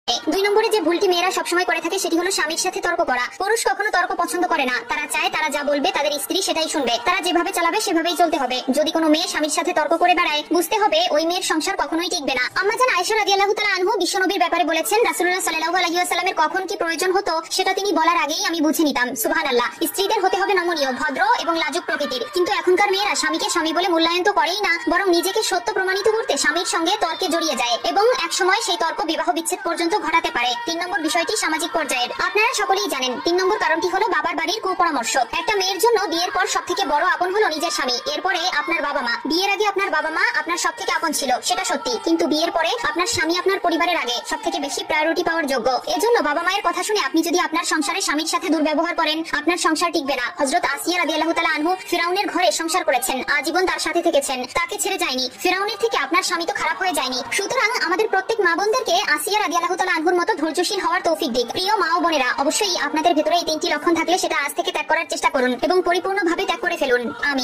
দুই নম্বরে যে ভুলটি মেয়েরা সবসময় করে থাকে সেটি হলো স্বামীর সাথে তর্ক করা। পুরুষ কখনো তর্ক পছন্দ করে না, তারা চায় তারা যা বলবে তাদের স্ত্রী সেটাই শুনবে, তারা যেভাবে চালাবে সেভাবেই চলতে হবে। যদি কোনো মেয়ে স্বামীর সাথে তর্ক করে বেড়ায় বুঝতে হবে ওই মেয়ের সংসার কখনোই টিকবে না। আম্মা জান আয়েশা রাদিয়াল্লাহু তাআলা আনহু বিশ্বনবীর ব্যাপারে বলেছেন, রাসূলুল্লাহ সাল্লাল্লাহু আলাইহি ওয়াসাল্লামের কখন কি প্রয়োজন হতো সেটা তিনি বলার আগেই আমি বুঝে নিতাম। সুবহানাল্লাহ। স্ত্রীদের হতে হবে নমনীয়, ভদ্র এবং লাজুক প্রকৃতির। কিন্তু এখনকার মেয়েরা স্বামীকে স্বামী বলে মূল্যায়ন তো করেই না, বরং নিজেকে সত্য প্রমাণিত করতে স্বামীর সঙ্গে তর্কে জড়িয়ে যায় এবং একসময় সেই তর্ক বিবাহ বিচ্ছেদ পর্যন্ত ঘটাতে পারে। 3 নম্বর বিষয়টি সামাজিক পর্যায়ের। আপনারা সকলেই জানেন 3 নম্বর কারণটি হলো বাবার বাড়ির কুপরামর্শ। একটা মেয়ের জন্য বিয়ের পর সবথেকে বড় আপন হলো নিজের স্বামী, এরপরে আপনার বাবা মা। বিয়ের আগে আপনার বাবা মা আপনার সবথেকে আপন ছিল, সেটা সত্যি, কিন্তু বিয়ের পরে আপনার স্বামী আপনার পরিবারের আগে সবথেকে বেশি প্রায়োরিটি পাওয়ার যোগ্য। এজন্য বাবা মায়ের কথা শুনে আপনি যদি আপনার সংসারে স্বামীর সাথে দুর্ব্যবহার করেন আপনার সংসার টিকবে না। হযরত আসিয়া রাদিয়াল্লাহু তাআলা আনহু ফিরাউনের ঘরে সংসার করেছেন, আজীবন তার সাথে থেকেছেন, তাকে ছেড়ে যায়নি। ফিরাউনের থেকে আপনার স্বামী তো খারাপ হয়ে যায়নি। সুতরাং আমাদের প্রত্যেক মা বোনদেরকে আসিয়া রাদিয়াল্লাহু তাআলা আনহুর মতো ধৈর্যশীল হওয়ার তৌফিক দিক। প্রিয় মা ও বোনেরা, অবশ্যই আপনাদের ভেতরে এই 3টি লক্ষণ থাকলে সেটা আজ থেকে ত্যাগ করার চেষ্টা করুন এবং পরিপূর্ণভাবে ত্যাগ করে ফেলুন। আমিন।